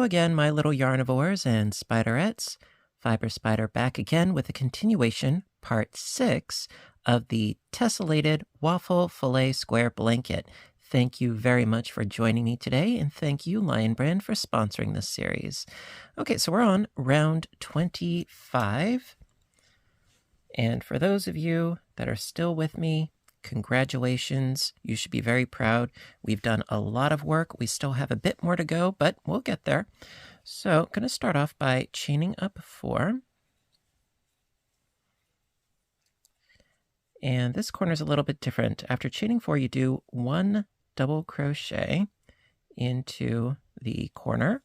again, my little yarnivores and spiderettes. Fiber Spider back again with a continuation, part 6 of the Tesselated Waffle Filet Square Blanket. Thank you very much for joining me today, and thank you, Lion Brand, for sponsoring this series. Okay, so we're on round 25. And for those of you that are still with me, congratulations. You should be very proud. We've done a lot of work. We still have a bit more to go, but we'll get there. So I'm going to start off by chaining up 4. And this corner is a little bit different. After chaining 4, you do 1 double crochet into the corner.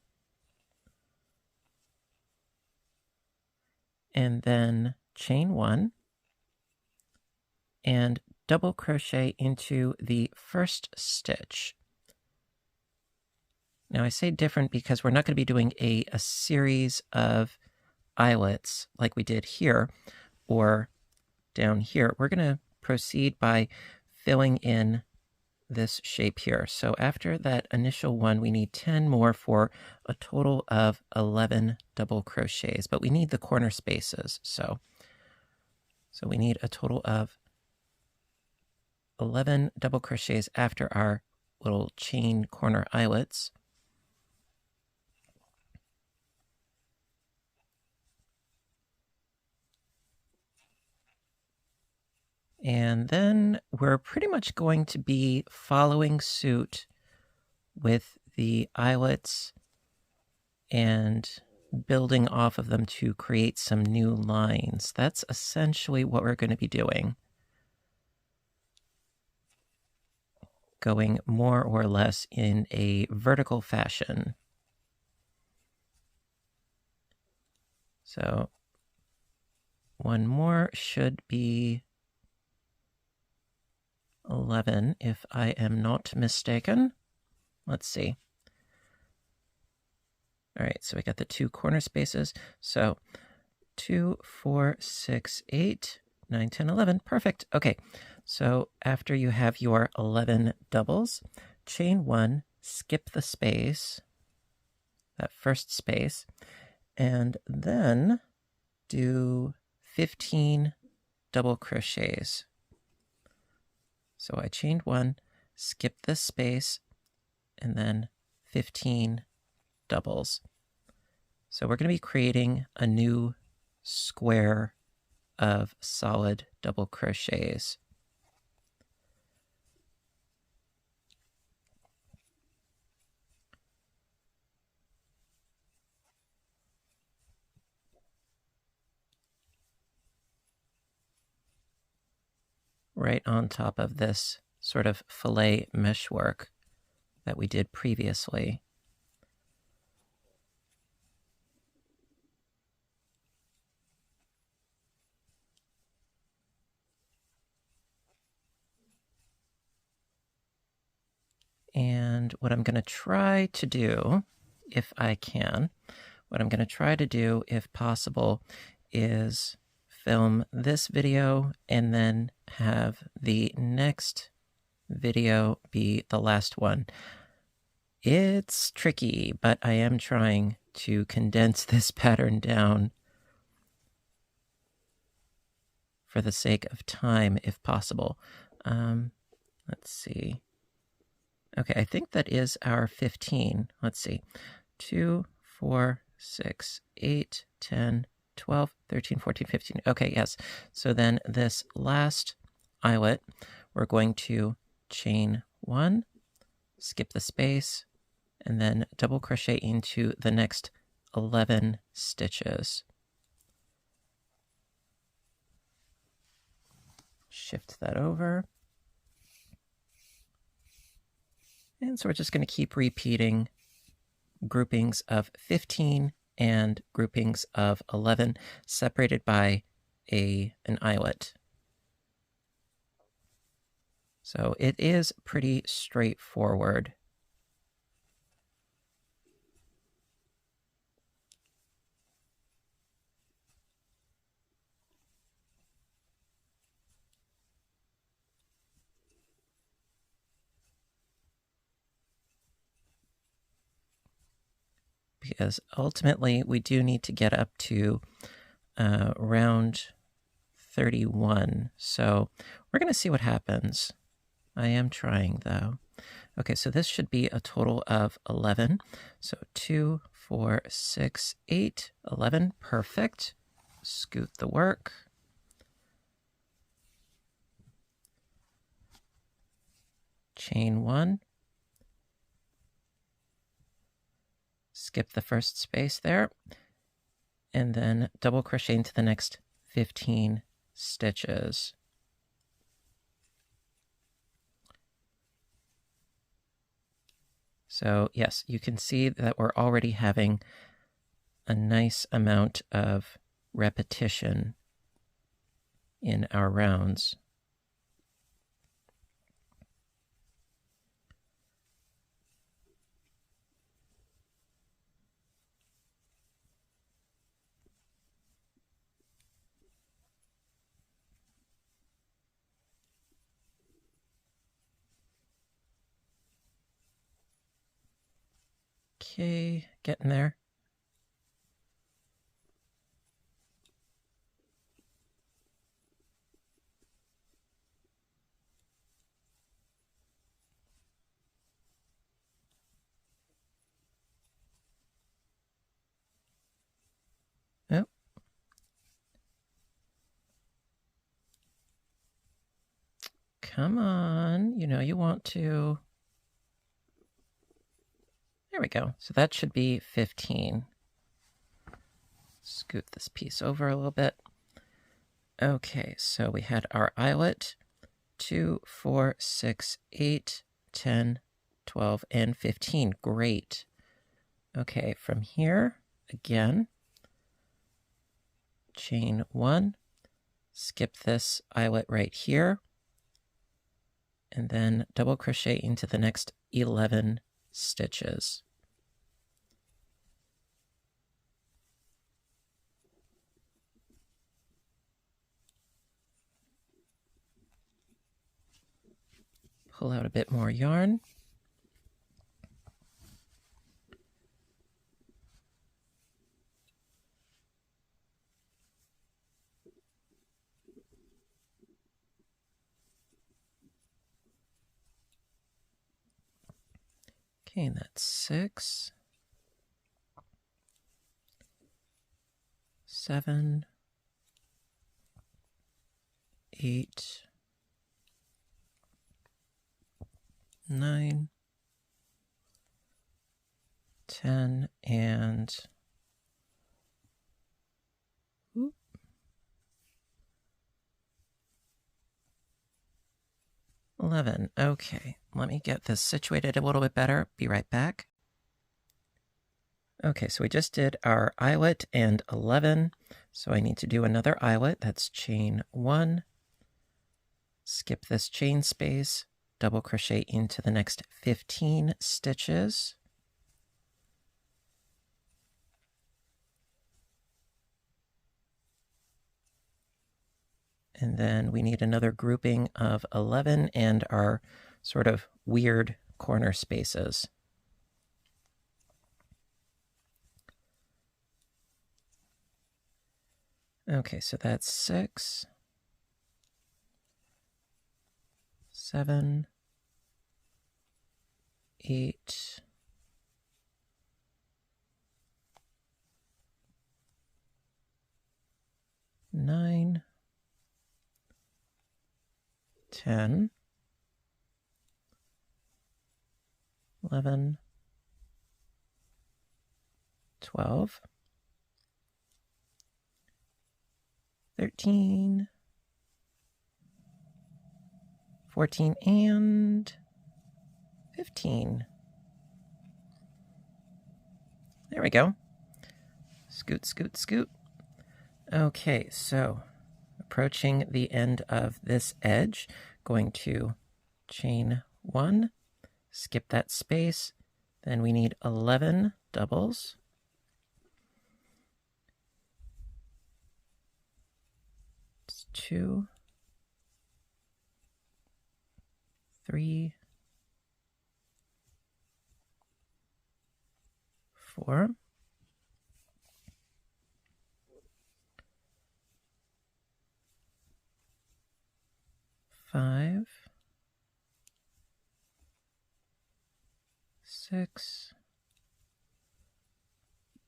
And then chain 1 and double crochet into the first stitch. Now I say different because we're not going to be doing a series of eyelets like we did here or down here. We're going to proceed by filling in this shape here. So after that initial one, we need 10 more for a total of 11 double crochets, but we need the corner spaces. So we need a total of 11 double crochets after our little chain corner eyelets. And then we're pretty much going to be following suit with the eyelets and building off of them to create some new lines. That's essentially what we're going to be doing. Going more or less in a vertical fashion. So one more should be 11, if I am not mistaken. Let's see. All right, so we got the 2 corner spaces. So 2, 4, 6, 8, 9, 10, 11. Perfect. Okay, so after you have your 11 doubles, chain 1, skip the space, that first space, and then do 15 double crochets. So I chained 1, skipped this space, and then 15 doubles. So we're going to be creating a new square of solid double crochets. Right on top of this sort of fillet meshwork that we did previously. And what I'm going to try to do, if I can, what I'm going to try to do, if possible, is film this video and then have the next video be the last one. It's tricky, but I am trying to condense this pattern down for the sake of time, if possible. Let's see. Okay, I think that is our 15. Let's see. 2, 4, 6, 8, 10, 12, 13, 14, 15. Okay, yes. So then this last eyelet, we're going to chain 1, skip the space, and then double crochet into the next 11 stitches. Shift that over. And so we're just going to keep repeating groupings of 15 and groupings of 11 separated by an eyelet. So it is pretty straightforward. because ultimately we do need to get up to round 31. So we're going to see what happens. I am trying though. Okay, so this should be a total of 11. So 2, 4, 6, 8, 11. Perfect. Scoot the work. Chain 1. Skip the first space there. And then double crochet into the next 15 stitches. So yes, you can see that we're already having a nice amount of repetition in our rounds. Okay, getting there. Oh. Come on, you know you want to. There we go. So that should be 15. Scoot this piece over a little bit. Okay, so we had our eyelet, 2, 4, 6, 8, 10, 12, and 15. Great. Okay, from here, again, chain 1, skip this eyelet right here, and then double crochet into the next 11 stitches. Pull out a bit more yarn. Okay, and that's 6, 7, 8, 9, 10, and 11. Okay, let me get this situated a little bit better. Be right back. Okay, so we just did our eyelet and 11. So I need to do another eyelet. That's chain 1. Skip this chain space. Double crochet into the next 15 stitches. And then we need another grouping of 11 and our sort of weird corner spaces. Okay, so that's 6, 7, 8, 9, 10, 11, 12, 13, 14, and 15. There we go. Scoot, scoot, scoot. Okay, so approaching the end of this edge, going to chain 1, skip that space, then we need 11 doubles. It's 2, 3, 4, 5, 6,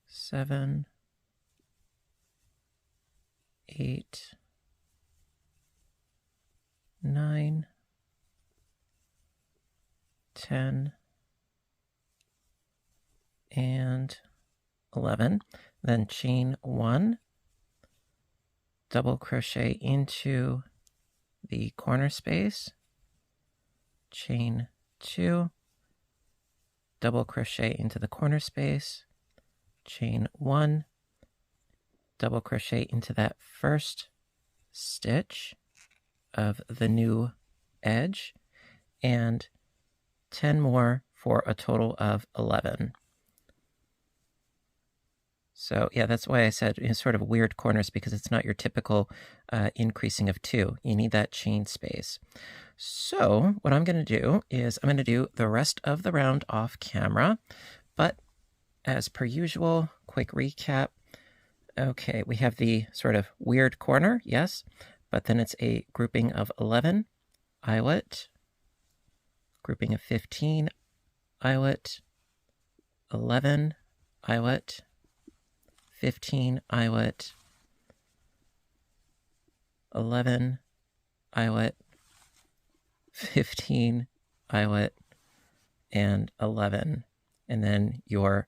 7, 8, 9, 10, and 11. Then chain 1, double crochet into the corner space, chain 2, double crochet into the corner space, chain 1, double crochet into that first stitch of the new edge, and 10 more for a total of 11. So yeah, that's why I said it's sort of weird corners, because it's not your typical increasing of 2. You need that chain space. So what I'm going to do is I'm going to do the rest of the round off camera, but as per usual, quick recap. Okay, we have the sort of weird corner, yes, but then it's a grouping of 11 eyelet, grouping of 15 eyelet, 11 eyelet, 15 eyelet, 11 eyelet, 15 eyelet, and 11, and then your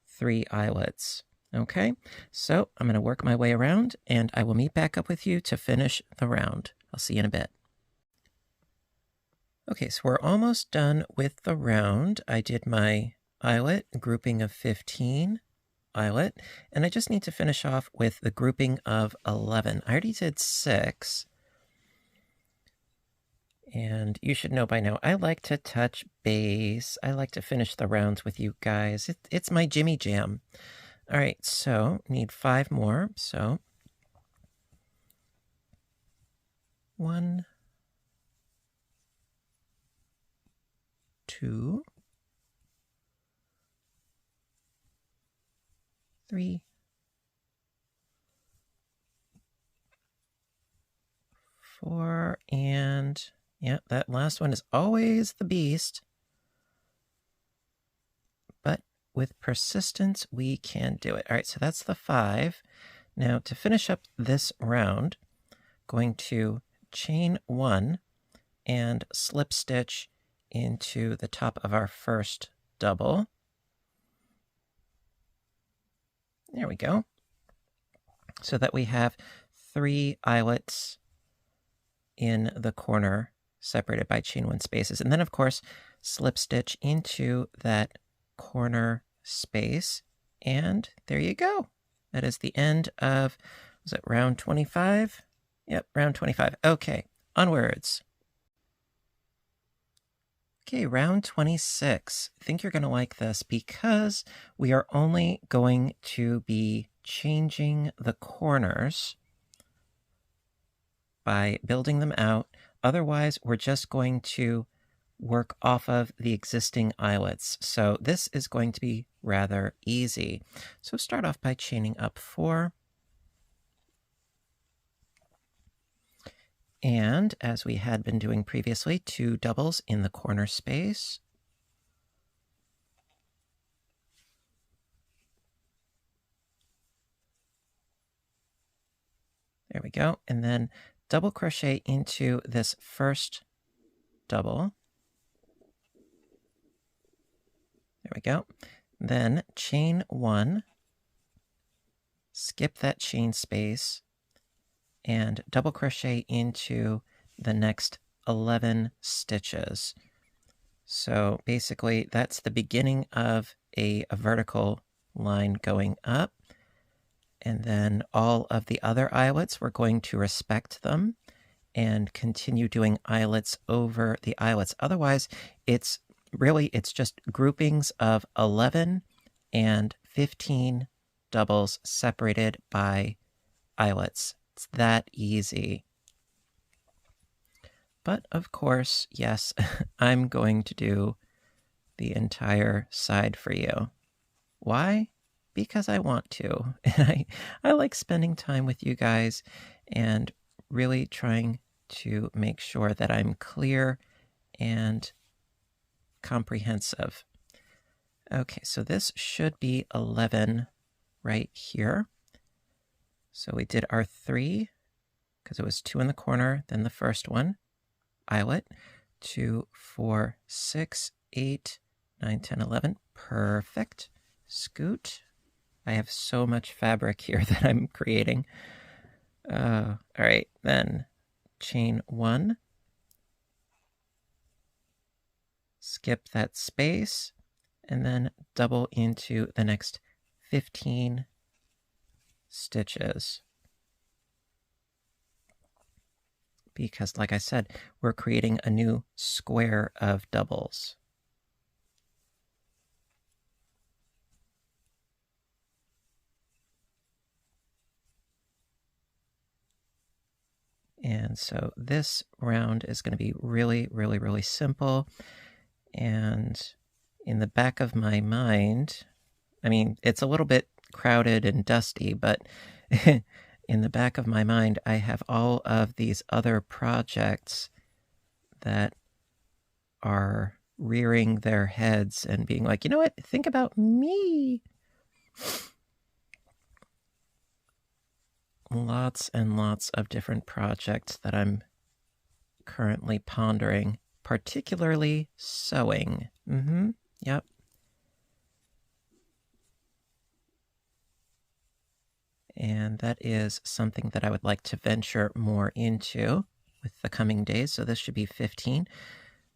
3 eyelets. Okay, so I'm going to work my way around, and I will meet back up with you to finish the round. I'll see you in a bit. Okay, so we're almost done with the round. I did my eyelet grouping of 15 eyelet, and I just need to finish off with the grouping of 11. I already did 6, and you should know by now, I like to touch base. I like to finish the rounds with you guys. It's my Jimmy Jam. All right, so need 5 more. So 1, 2, 3, 4, and yeah, that last one is always the beast. But with persistence, we can do it. All right, so that's the 5. Now to finish up this round, going to chain 1 and slip stitch into the top of our first double. There we go. So that we have 3 eyelets in the corner separated by chain 1 spaces. And then of course, slip stitch into that corner space, and there you go. That is the end of, was it round 25? Yep, round 25. Okay, onwards. Okay, round 26. I think you're going to like this because we are only going to be changing the corners by building them out. Otherwise, we're just going to work off of the existing eyelets. So this is going to be rather easy. So start off by chaining up 4. And as we had been doing previously, 2 doubles in the corner space. There we go. And then double crochet into this first double. There we go. Then chain 1, skip that chain space, and double crochet into the next 11 stitches. So basically that's the beginning of a vertical line going up. And then all of the other eyelets, we're going to respect them and continue doing eyelets over the eyelets. Otherwise, it's just groupings of 11 and 15 doubles separated by eyelets. It's that easy. But of course, yes, I'm going to do the entire side for you. Why? Because I want to. And I like spending time with you guys and really trying to make sure that I'm clear and comprehensive. Okay, so this should be 11 right here. So we did our 3, because it was 2 in the corner, then the first one, eyelet, 2, 4, 6, 8, 9, 10, 11. Perfect. Scoot. I have so much fabric here that I'm creating. All right, then chain 1. Skip that space, and then double into the next 15 stitches. Because, like I said, we're creating a new square of doubles. And so this round is going to be really, really, really simple. And in the back of my mind, I mean, it's a little bit crowded and dusty, but in the back of my mind, I have all of these other projects that are rearing their heads and being like, you know what, think about me. Lots and lots of different projects that I'm currently pondering, particularly sewing. Yep. And that is something that I would like to venture more into with the coming days. So this should be 15.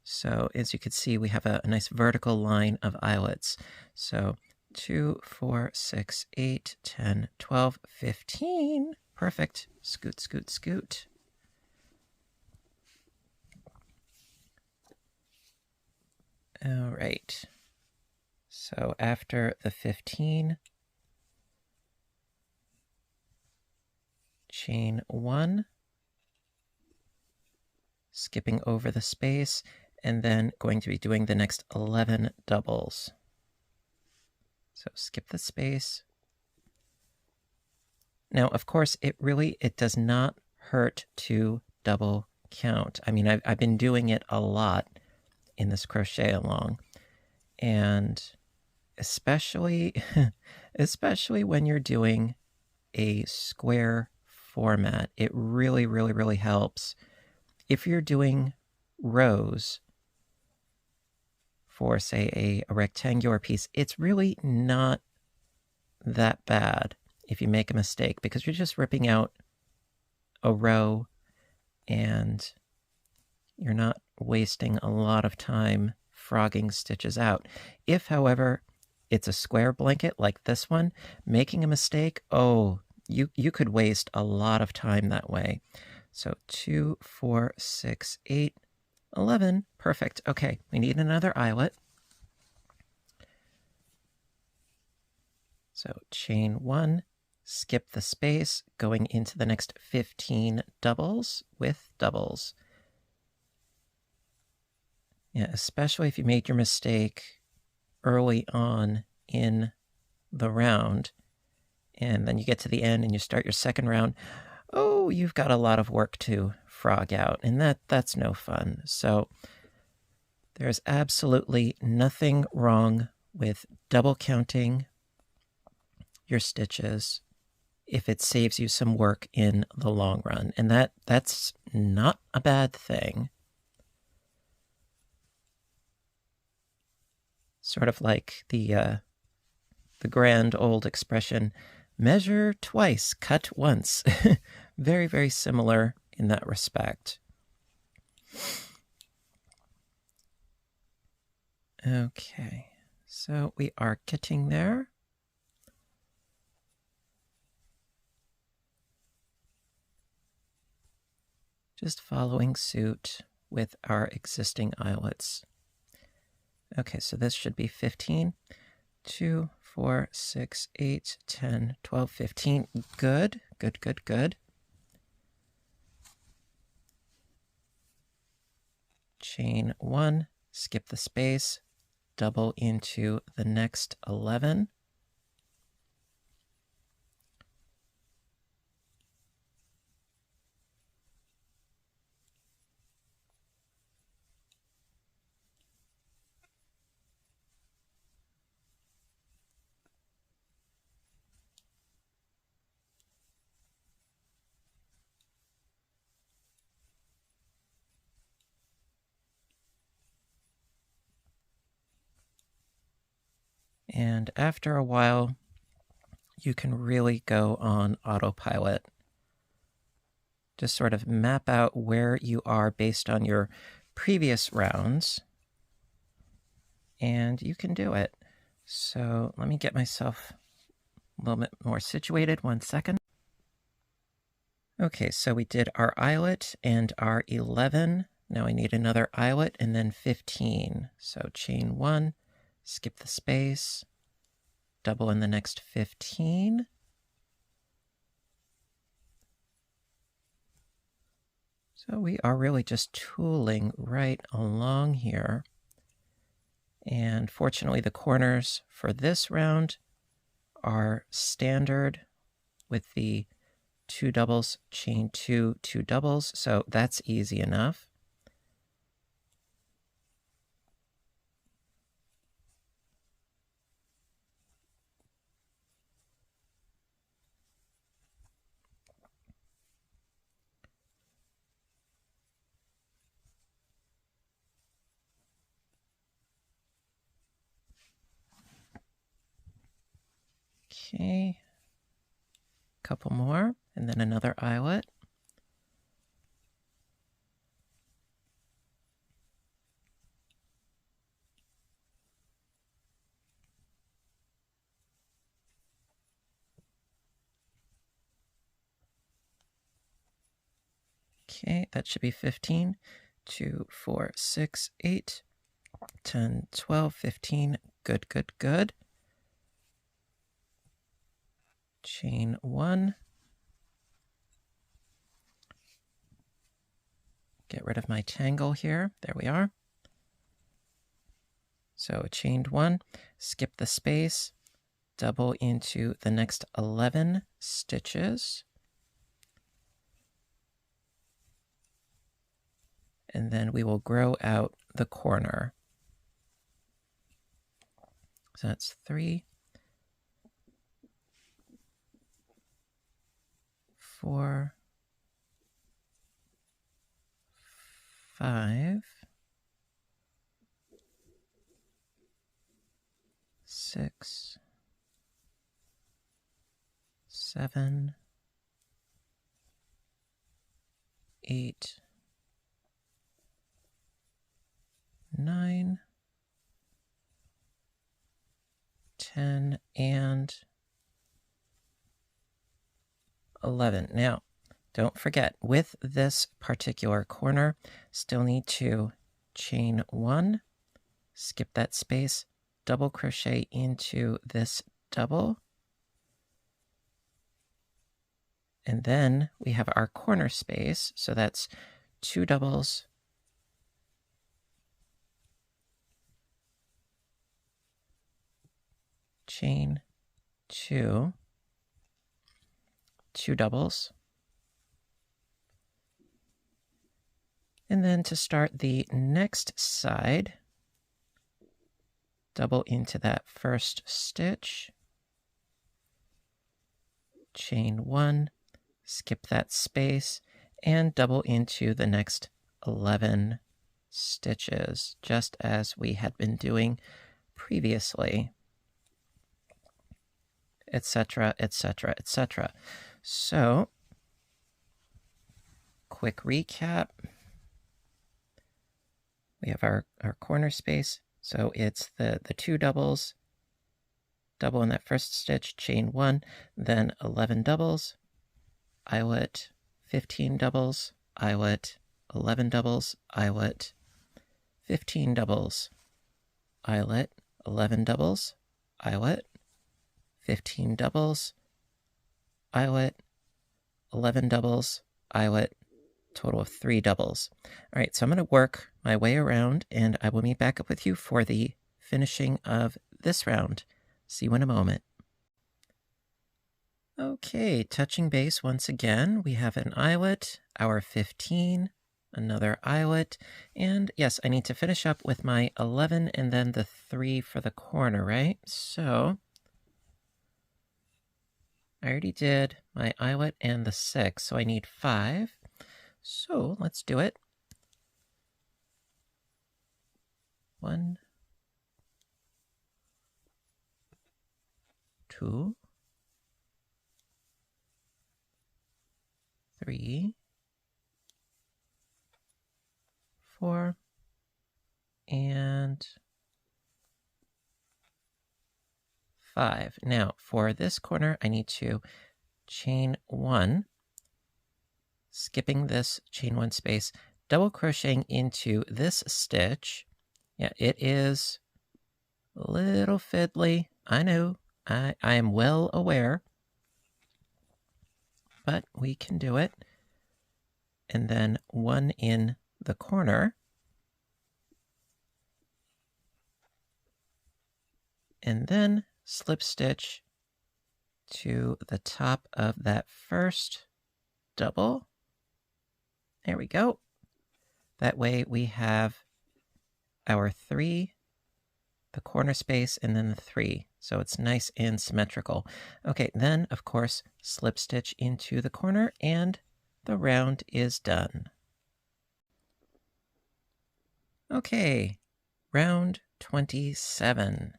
So as you can see, we have a nice vertical line of eyelets. So 2, 4, 6, 8, 10, 12, 15. Perfect. Scoot, scoot, scoot. All right. So after the 15, chain 1, skipping over the space, and then going to be doing the next 11 doubles. So skip the space. Now, of course, it does not hurt to double count. I mean, I've been doing it a lot in this crochet along, and especially when you're doing a square format, it really, really, really helps. If you're doing rows for, say, a rectangular piece, it's really not that bad if you make a mistake, because you're just ripping out a row and you're not wasting a lot of time frogging stitches out. If, however, it's a square blanket like this one, making a mistake, oh, you could waste a lot of time that way. So 2, 4, 6, 8, 11. Perfect. Okay, we need another eyelet. So chain 1, skip the space, going into the next 15 doubles with doubles. Yeah, especially if you made your mistake early on in the round, and then you get to the end and you start your second round, oh, you've got a lot of work to frog out, and that's no fun. So there's absolutely nothing wrong with double counting your stitches if it saves you some work in the long run, and that's not a bad thing. Sort of like the grand old expression, measure twice, cut once. Very, very similar in that respect. Okay, so we are getting there. Just following suit with our existing eyelets. Okay, so this should be 15. 2, 4, 6, 8, 10, 12, 15. Good, good, good, good. Chain 1, skip the space, double into the next 11. And after a while, you can really go on autopilot. Just sort of map out where you are based on your previous rounds, and you can do it. So let me get myself a little bit more situated. 1 second. Okay, so we did our eyelet and our 11. Now I need another eyelet and then 15. So chain 1, skip the space, double in the next 15. So we are really just tooling right along here. And fortunately, the corners for this round are standard with the 2 doubles, chain 2, 2 doubles, so that's easy enough. Okay, couple more, and then another eyelet. Okay, that should be 15. 2, 4, 6, 8, 10, 12, 15. Good, good, good. Chain 1. Get rid of my tangle here. There we are. So chained 1, skip the space, double into the next 11 stitches. And then we will grow out the corner. So that's 3, 4, 5, 6, 7, 8, 9, 10, and 11. Now, don't forget, with this particular corner, still need to chain 1, skip that space, double crochet into this double, and then we have our corner space, so that's 2 doubles, chain 2, 2 doubles, and then to start the next side, double into that first stitch, chain 1, skip that space, and double into the next 11 stitches, just as we had been doing previously, etc., etc., etc. So, quick recap. We have our corner space, so it's the 2 doubles, double in that first stitch, chain 1, then 11 doubles, eyelet, 15 doubles, eyelet, 11 doubles, eyelet, 15 doubles, eyelet, 11 doubles, eyelet, 15 doubles, eyelet, 11 doubles, eyelet, total of 3 doubles. All right, so I'm going to work my way around, and I will meet back up with you for the finishing of this round. See you in a moment. Okay, touching base once again. We have an eyelet, our 15, another eyelet, and yes, I need to finish up with my 11 and then the 3 for the corner, right? So I already did my eyelet and the 6, so I need 5. So let's do it. 1, 2, 3, 4, and 5. Now, for this corner, I need to chain 1, skipping this chain 1 space, double crocheting into this stitch. Yeah, it is a little fiddly. I know. I am well aware. But we can do it. And then 1 in the corner. And then slip stitch to the top of that first double. There we go. That way we have our 3, the corner space, and then the 3. So it's nice and symmetrical. Okay, then, of course, slip stitch into the corner, and the round is done. Okay, round 27.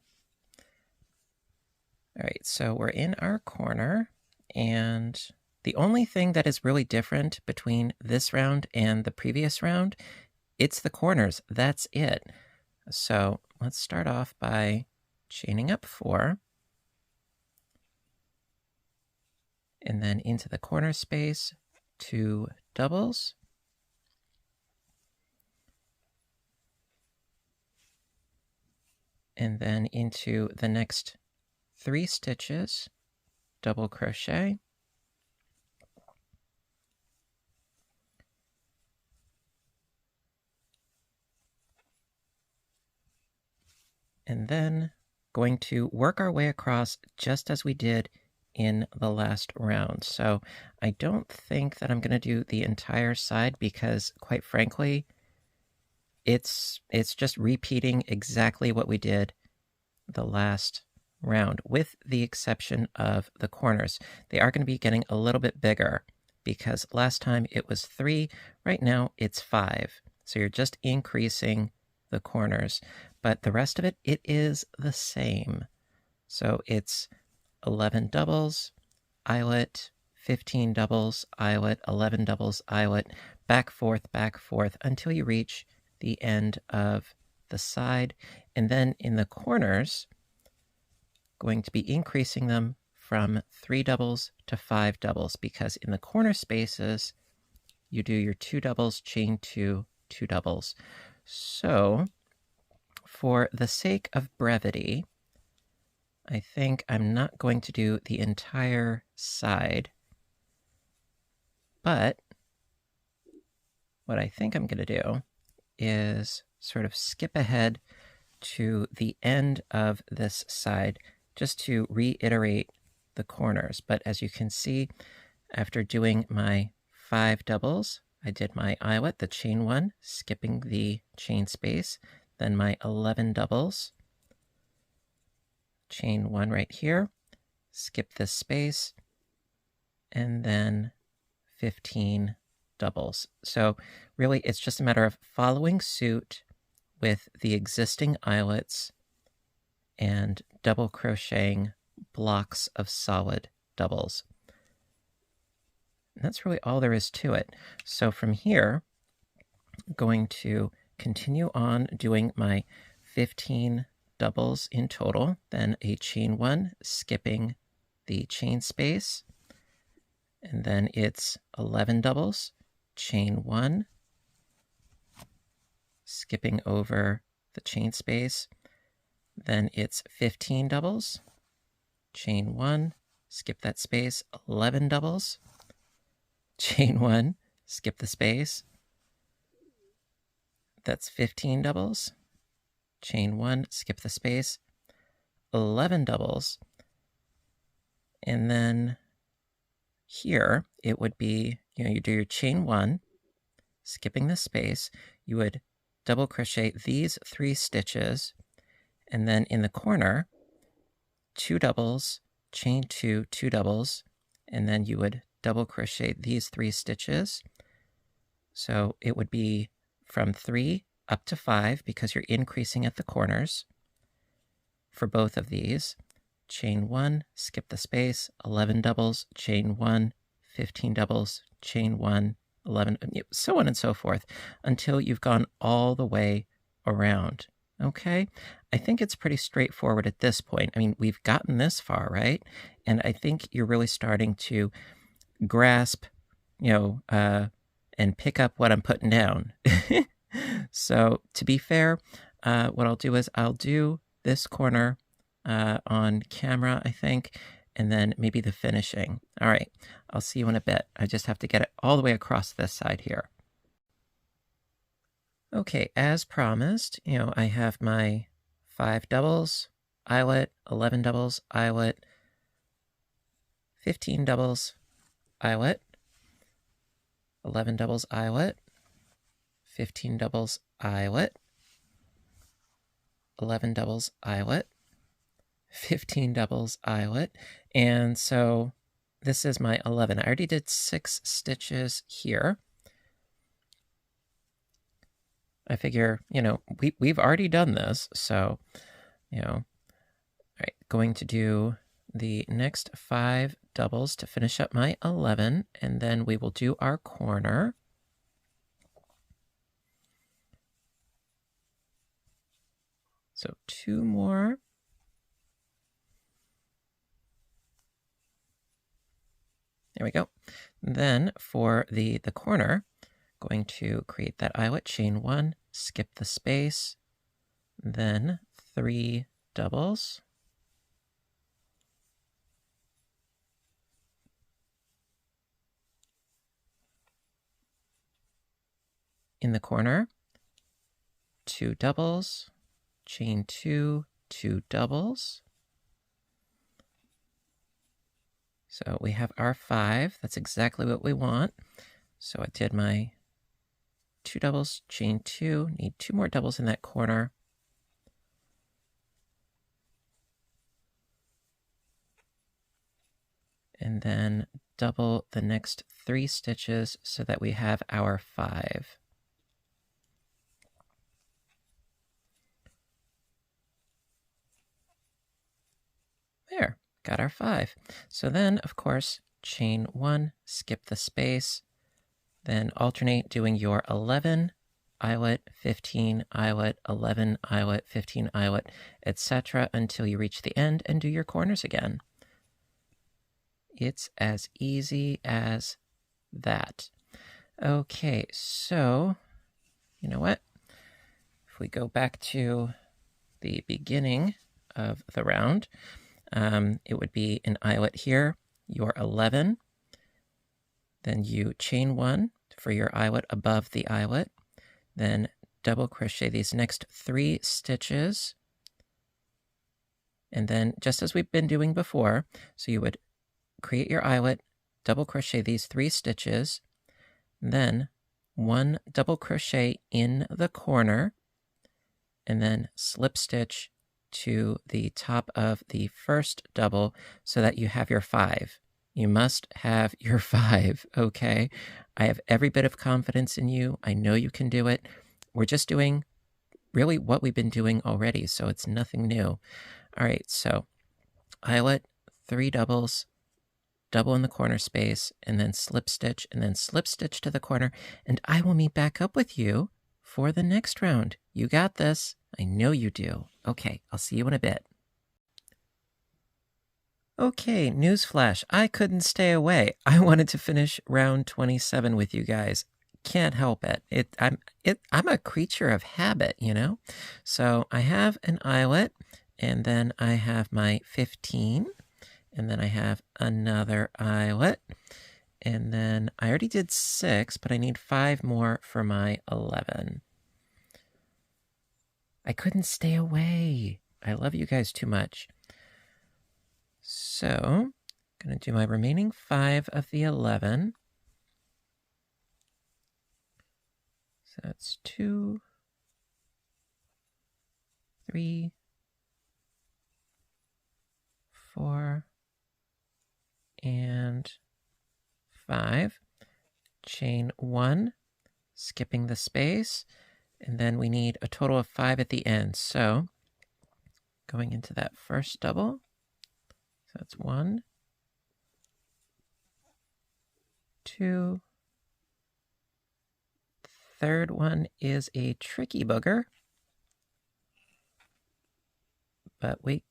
All right, so we're in our corner, and the only thing that is really different between this round and the previous round, it's the corners. That's it. So let's start off by chaining up 4, and then into the corner space, 2 doubles, and then into the next 3 stitches, double crochet, and then going to work our way across just as we did in the last round. So I don't think that I'm going to do the entire side because, quite frankly, it's just repeating exactly what we did the last round, with the exception of the corners. They are going to be getting a little bit bigger because last time it was 3, right now it's 5. So you're just increasing the corners, but the rest of it is the same. So it's 11 doubles, eyelet, 15 doubles, eyelet, 11 doubles, eyelet, back, forth, until you reach the end of the side. And then in the corners, going to be increasing them from 3 doubles to 5 doubles, because in the corner spaces, you do your 2 doubles, chain 2, 2 doubles. So for the sake of brevity, I think I'm not going to do the entire side, but what I think I'm going to do is sort of skip ahead to the end of this side just to reiterate the corners. But as you can see, after doing my 5 doubles, I did my eyelet, the chain 1, skipping the chain space, then my 11 doubles, chain 1 right here, skip this space, and then 15 doubles. So really it's just a matter of following suit with the existing eyelets and double crocheting blocks of solid doubles. And that's really all there is to it. So from here, I'm going to continue on doing my 15 doubles in total, then a chain 1, skipping the chain space, and then it's 11 doubles, chain 1, skipping over the chain space, then it's 15 doubles, chain 1, skip that space, 11 doubles, chain 1, skip the space, that's 15 doubles, chain 1, skip the space, 11 doubles, and then here it would be, you do your chain 1, skipping the space, you would double crochet these 3 stitches, and then in the corner, 2 doubles, chain 2, 2 doubles, and then you would double crochet these 3 stitches. So it would be from 3 up to 5 because you're increasing at the corners for both of these. chain 1, skip the space, 11 doubles, chain 1, 15 doubles, chain 1, 11, so on and so forth, until you've gone all the way around. Okay, I think it's pretty straightforward at this point. I mean, we've gotten this far, right? And I think you're really starting to grasp, and pick up what I'm putting down. So to be fair, what I'll do is I'll do this corner on camera, I think, and then maybe the finishing. All right, I'll see you in a bit. I just have to get it all the way across this side here. Okay, as promised, I have my 5 doubles, eyelet, 11 doubles, eyelet, 15 doubles, eyelet, 11 doubles, eyelet, 15 doubles, eyelet, 11 doubles, eyelet, 15 doubles, eyelet, and so this is my 11. I already did 6 stitches here. I figure, we've already done this, so, all right, going to do the next 5 doubles to finish up my 11, and then we will do our corner. So 2 more. There we go. Then for the corner, going to create that eyelet, chain 1, skip the space, then 3 doubles. In the corner, 2 doubles, chain 2, 2 doubles. So we have our 5. That's exactly what we want. So I did my 2 doubles, chain 2, need 2 more doubles in that corner. And then double the next 3 stitches so that we have our 5. There, got our 5. So then, of course, chain 1, skip the space, then alternate doing your 11, eyelet, 15, eyelet, 11, eyelet, 15, eyelet, etc. until you reach the end and do your corners again. It's as easy as that. Okay, so you know what? If we go back to the beginning of the round, it would be an eyelet here, your 11, then you chain 1 for your eyelet above the eyelet, then double crochet these next 3 stitches, and then just as we've been doing before, so you would create your eyelet, double crochet these 3 stitches, then 1 double crochet in the corner, and then slip stitch to the top of the first double so that you have your 5. You must have your 5, okay? I have every bit of confidence in you. I know you can do it. We're just doing really what we've been doing already, so it's nothing new. All right, so eyelet, 3 doubles, double in the corner space, and then slip stitch to the corner, and I will meet back up with you for the next round. You got this. I know you do. Okay, I'll see you in a bit. Okay, newsflash. I couldn't stay away. I wanted to finish round 27 with you guys. Can't help it. I'm a creature of habit, So I have an eyelet, and then I have my 15, and then I have another eyelet, and then I already did 6, but I need 5 more for my 11. I couldn't stay away. I love you guys too much. So, I'm going to do my remaining 5 of the 11. So that's 2, 3, 4, and 5. Chain 1, skipping the space, and then we need a total of 5 at the end. So, going into that first double, that's 1, 2. Third one is a tricky booger, but we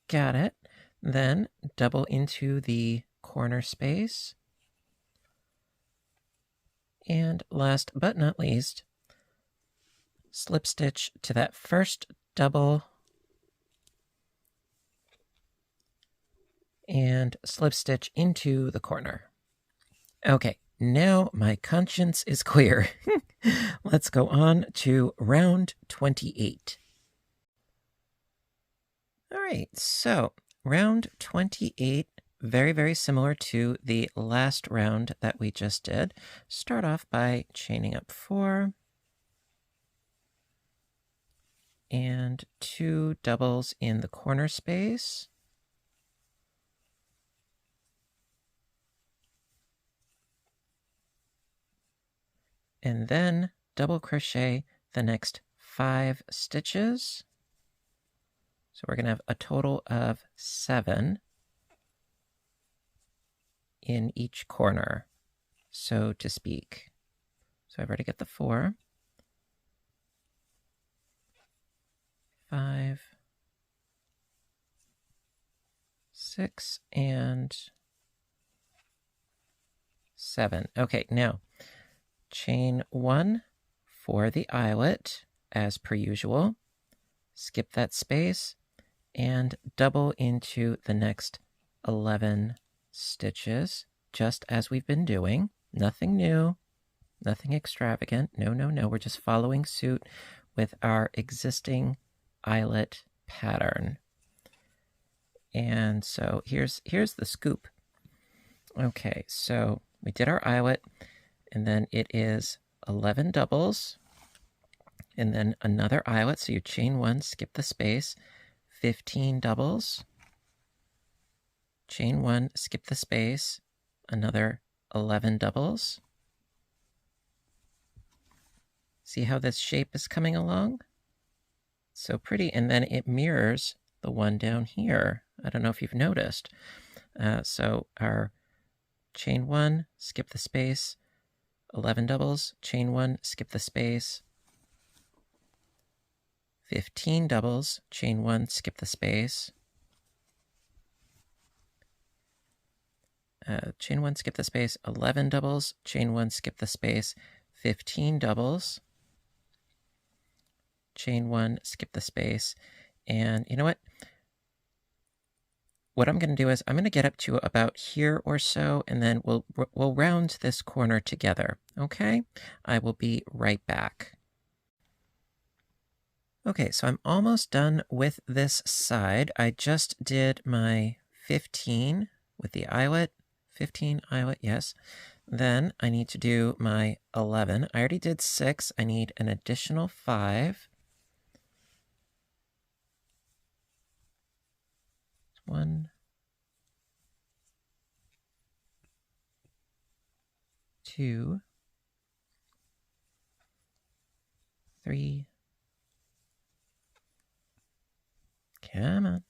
got it. Then double into the corner space. And last but not least, slip stitch to that first double and slip stitch into the corner. Okay, now my conscience is clear. Let's go on to round 28. All right, so round 28, very, very similar to the last round that we just did. Start off by chaining up 4 and 2 doubles in the corner space. And then double crochet the next 5 stitches. So we're going to have a total of 7 in each corner, so to speak. So I've already got the 4, 5, 6, and 7. Okay, now chain 1 for the eyelet, as per usual. Skip that space and double into the next 11 stitches, just as we've been doing. Nothing new, nothing extravagant. No, no, no. We're just following suit with our existing eyelet pattern. And so here's the scoop. Okay, so we did our eyelet, and then it is 11 doubles, and then another eyelet. So you chain 1, skip the space, 15 doubles, chain 1, skip the space, another 11 doubles. See how this shape is coming along? So pretty, and then it mirrors the one down here. I don't know if you've noticed. So our chain 1, skip the space, 11 doubles, chain 1, skip the space, 15 doubles, chain 1, skip the space, chain 1, skip the space, 11 doubles, chain 1, skip the space, 15 doubles, chain 1, skip the space, and you know what? What I'm going to do is I'm going to get up to about here or so, and then we'll round this corner together, okay? I will be right back. Okay, so I'm almost done with this side. I just did my 15 with the eyelet. 15 eyelet, yes. Then I need to do my 11. I already did 6. I need an additional 5. 1, 2, 3. Come on.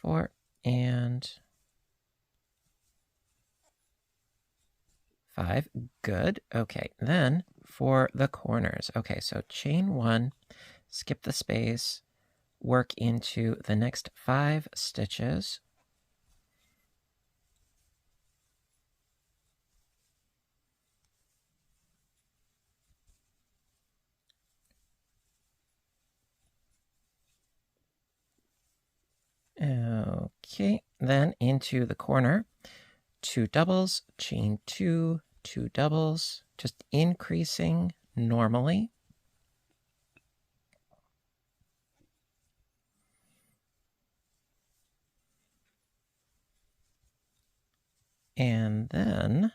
4 and 5. Good. Okay, then for the corners. Okay, so chain 1, skip the space, work into the next 5 stitches. Okay, then into the corner, 2 doubles, chain 2, 2 doubles, just increasing normally. And then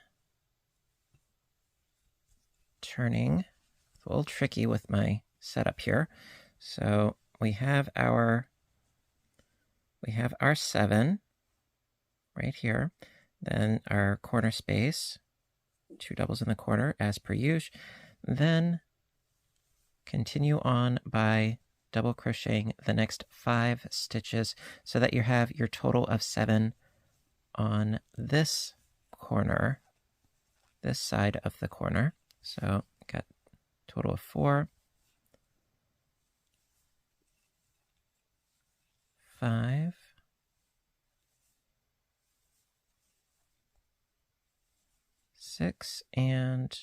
turning, it's a little tricky with my setup here. So we have our 7 right here, then our corner space, 2 doubles in the corner as per usual, then continue on by double crocheting the next 5 stitches so that you have your total of 7 on this corner, this side of the corner. So got a total of 4, 5, 6, and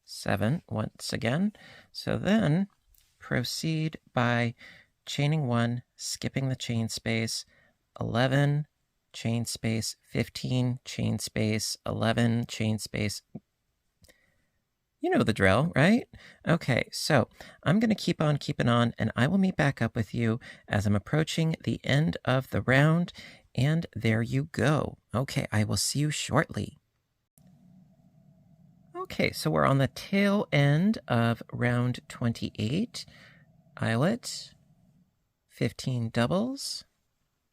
7 once again. So then proceed by chaining 1, skipping the chain space, 11, chain space, 15, chain space, 11, chain space. You know the drill, right? Okay, so I'm going to keep on keeping on, and I will meet back up with you as I'm approaching the end of the round, and there you go. Okay, I will see you shortly. Okay, so we're on the tail end of round 28. Eyelet, 15 doubles,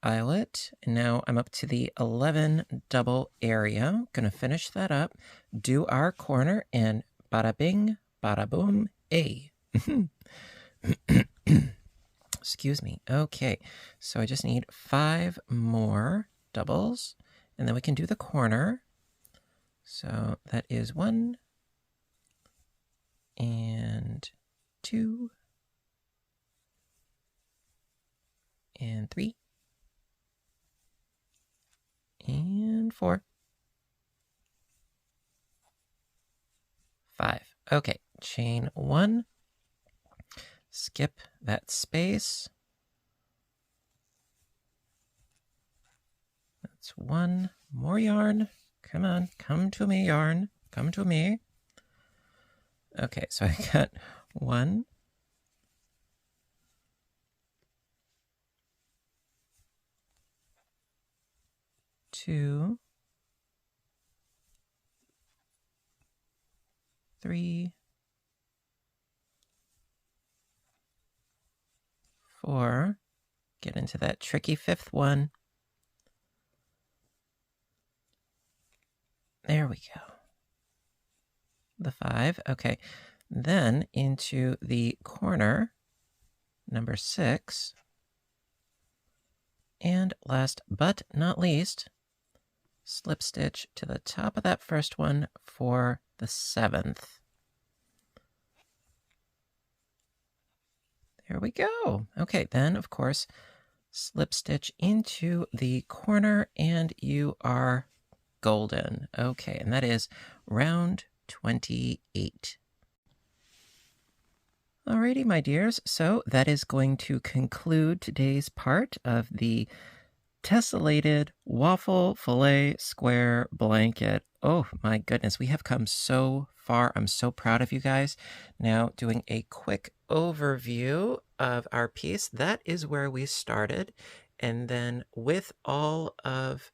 eyelet, and now I'm up to the 11 double area. Gonna finish that up, do our corner, and bada bing, bada boom, a. Excuse me. Okay, so I just need 5 more doubles, and then we can do the corner. So that is 1 and 2 and 3 and 4, 5. Okay, chain 1, skip that space. That's 1 more yarn. Come on, come to me, yarn. Come to me. Okay, so I got 1, 2, 3, 4. Get into that tricky 5th one. There we go. The 5. Okay. Then into the corner, number 6. And last but not least, slip stitch to the top of that first one for the 7th. There we go. Okay, then of course, slip stitch into the corner and you are golden. Okay, and that is round 28. Alrighty, my dears, so that is going to conclude today's part of the Tesselated Waffle Filet Square Blanket. Oh my goodness, we have come so far. I'm so proud of you guys. Now, doing a quick overview of our piece, that is where we started. And then with all of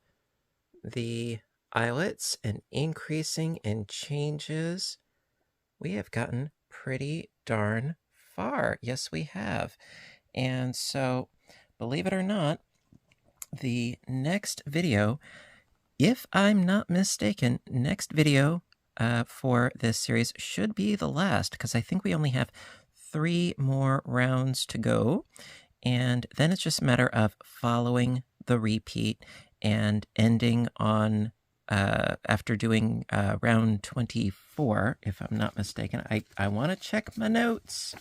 the eyelets and increasing and changes, we have gotten pretty darn far. Yes, we have. And so, believe it or not, the next video, if I'm not mistaken, next video for this series should be the last, because I think we only have 3 more rounds to go. And then it's just a matter of following the repeat and ending on after doing round 24, if I'm not mistaken. I want to check my notes.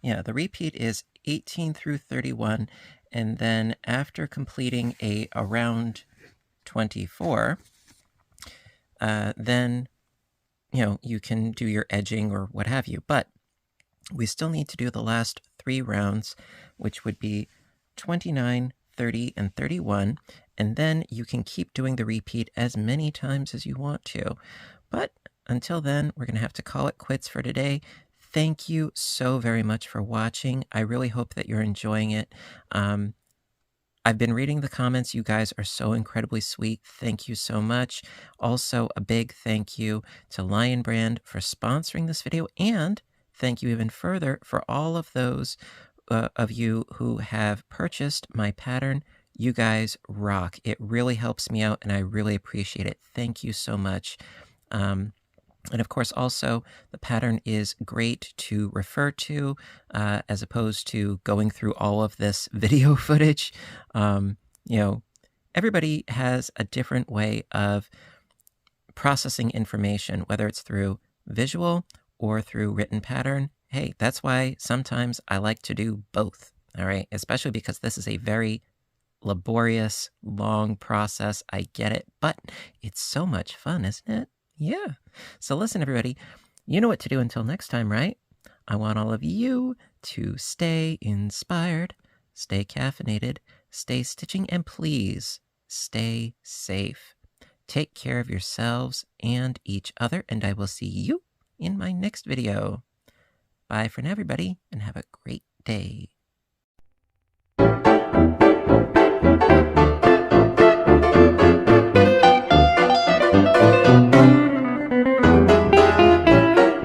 Yeah, the repeat is 18 through 31, and then after completing a round 24, then, you know, you can do your edging or what have you. But we still need to do the last 3 rounds, which would be 29, 30, and 31, and then you can keep doing the repeat as many times as you want to. But until then, we're going to have to call it quits for today. Thank you so very much for watching. I really hope that you're enjoying it. I've been reading the comments. You guys are so incredibly sweet. Thank you so much. Also, a big thank you to Lion Brand for sponsoring this video, and thank you even further for all of those of you who have purchased my pattern. You guys rock. It really helps me out, and I really appreciate it. Thank you so much. And of course, also, the pattern is great to refer to as opposed to going through all of this video footage. You know, everybody has a different way of processing information, whether it's through visual or through written pattern. Hey, that's why sometimes I like to do both, all right? Especially because this is a very laborious, long process. I get it, but it's so much fun, isn't it? Yeah. So listen, everybody, you know what to do until next time, right? I want all of you to stay inspired, stay caffeinated, stay stitching, and please stay safe. Take care of yourselves and each other, and I will see you in my next video. Bye for now, everybody, and have a great day.